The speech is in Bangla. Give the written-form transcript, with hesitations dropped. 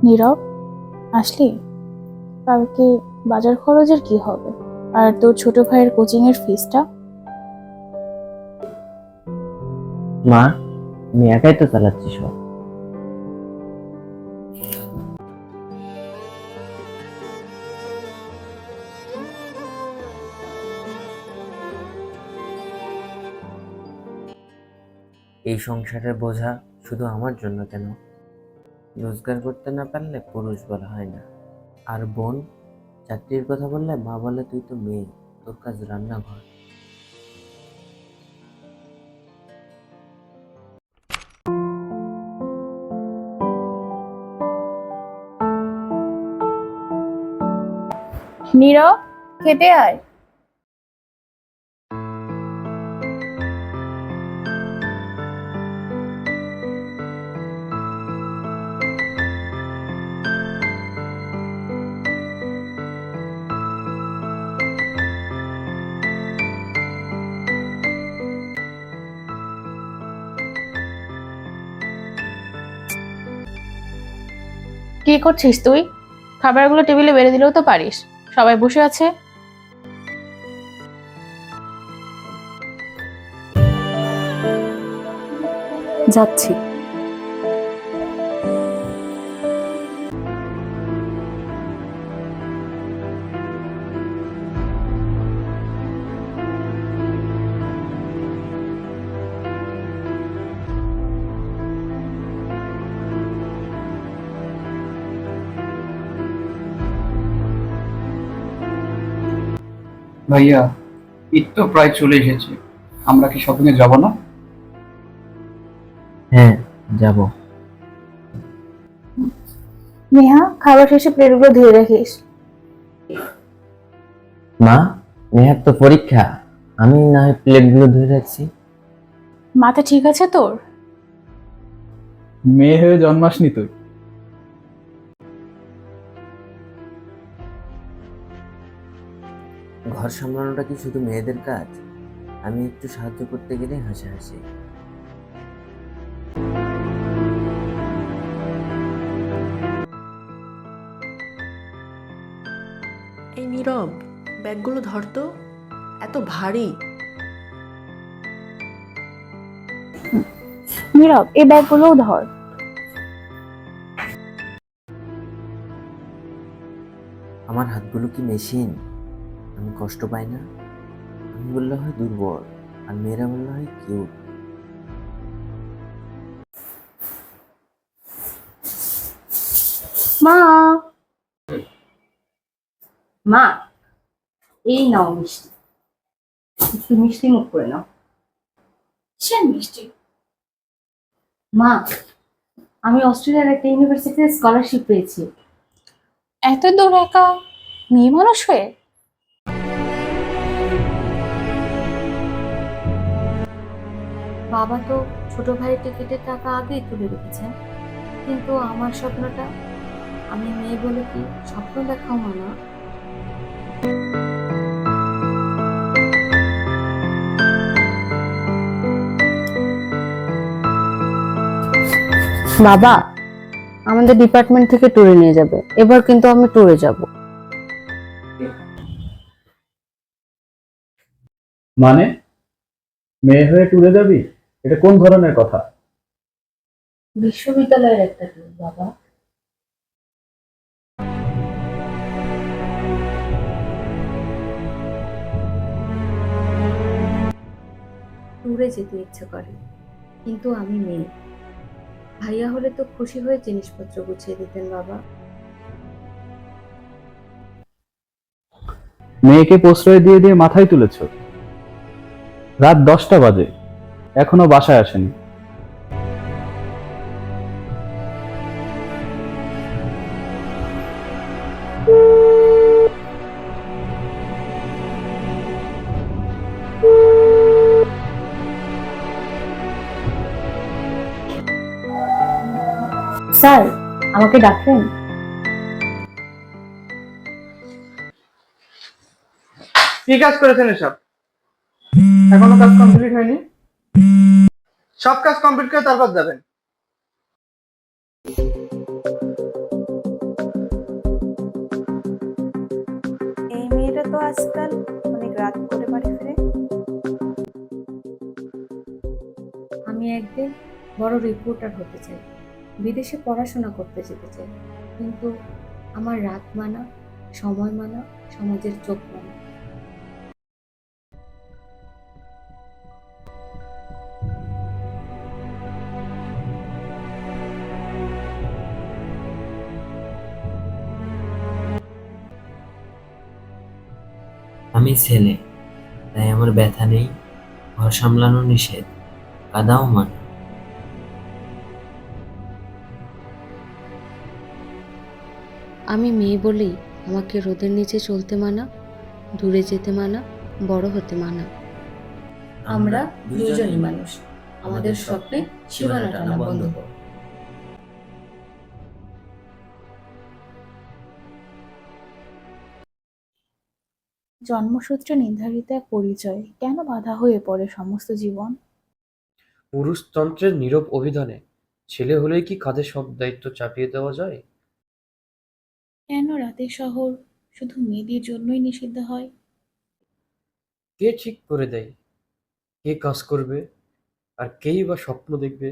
নীরব, আসলি? কালকে বাজার খরচের কি হবে? আর তোর ছোট ভাইয়ের কোচিং এর ফিসটা? মা, আমি একাই তো চালাচ্ছি সব। এই সংসারের বোঝা শুধু আমার জন্য কেন? রোজগার করতে না পারলে পুরুষ বলা হয় না। আর বোন, চাকরির কথা বললে মা বলে তুই তো মেয়ে, তোর কাজ রান্নাঘর। নীরব, খেতে আয়। কি করছিস তুই? খাবারগুলো টেবিলে বেড়ে দিলেও তো পারিস। সবাই বসে আছে। যাচ্ছি। ভাইয়া, ঈদ তো প্রায় চলে এসেছে। আমরা কি শপিং এ যাব না? হ্যাঁ, যাব। নেহা, খাবার শেষে প্লেটগুলো ধুয়ে রাখিস। মা, নেহার তো পরীক্ষা, আমি না হয় প্লেটগুলো ধুয়ে রাখছি। মাথা ঠিক আছে তোর? মেয়ে হয়ে জন্মাসনি তুই। ঘর সামলানোটা কি শুধু মেয়েদের কাজ? আমি একটু সাহায্য করতে গেলে হাসাহাসি। এই নীরব, ব্যাগগুলো ধর তো, এত ভারী। নীরব, এই ব্যাগগুলোও ধর। আমার হাতগুলো কি মেশিন? আমি কষ্ট পাই না? আমি বললে হয় দুর্বল, আর মেয়েরা বললে হয় কিউট। মা, মা, এই নাও মিষ্টি, একটু মিষ্টি মুখ করে নাও। সে মিষ্টি। মা, আমি অস্ট্রেলিয়ার একটা ইউনিভার্সিটিতে স্কলারশিপ পেয়েছি। এত দূর একা মেয়ে মানুষ হয়ে? বাবা তো ছোট ভাইয়ের টিকিটের টাকা আগেই তুলে রেখেছেন, কিন্তু আমার স্বপ্নটা, আমি মেয়ে বলে কি স্বপ্ন দেখাও মানা? বাবা, আমাদের ডিপার্টমেন্ট থেকে ট্যুরে নিয়ে যাবে, এবার কিন্তু আমি ট্যুরে যাব। মানে, মেয়ে হয়ে ট্যুরে যাবি? এটা কোন ধরনের কথা? বিশ্ববিদ্যালয়ের একটা ট্যুর বাবা। ট্যুরে যেতে ইচ্ছে করে, কিন্তু আমি মেয়ে। ভাইয়া হলে তো খুশি হয়ে জিনিসপত্র গুছিয়ে দিতেন বাবা। মেয়েকে প্রশ্রয় দিয়ে দিয়ে মাথায় তুলেছ। রাত 10টা বাজে, এখনো বাসায় আসেনি। স্যার, আমাকে ডাকলেন? কি কাজ করেছেন এসব? এখনো কাজ কমপ্লিট হয়নি? সব কাজ কমপ্লিট করে তারপর যাবেন। তো আজকাল অনেক রাত করে বাড়ি ফিরে? আমি একদিন বড় রিপোর্টার হতে চাই, বিদেশে পড়াশোনা করতে যেতে চাই, কিন্তু আমার রাত মানা, সময় মানা, সমাজের চোখ মানা। আমি ছেলে, তাই আমার ব্যথা নেই, ঘর সামলানো নিষেধ, কাদাও মানা। আমি মেয়ে বলেই আমাকে রোদের নিচে চলতে মানা, দূরে যেতে মানা, বড় হতে মানা। আমরা দুজনই মানুষ, আমাদের স্বপ্নে সীমানা টানা বন্ধ করো। জন্মসূত্রে নির্ধারিত এক পরিচয় কেন বাধা হয়ে পড়ে সমস্ত জীবন? পুরুষতন্ত্রের নীরব অভিধানে ছেলে হলেই কি কাঁধে সব দায়িত্ব চাপিয়ে দেওয়া যায়? কেন রাতের শহর শুধু মেয়েদের জন্যই নিষিদ্ধ হয়? কে ঠিক করে দেয় কে কাজ করবে আর কেই বা স্বপ্ন দেখবে?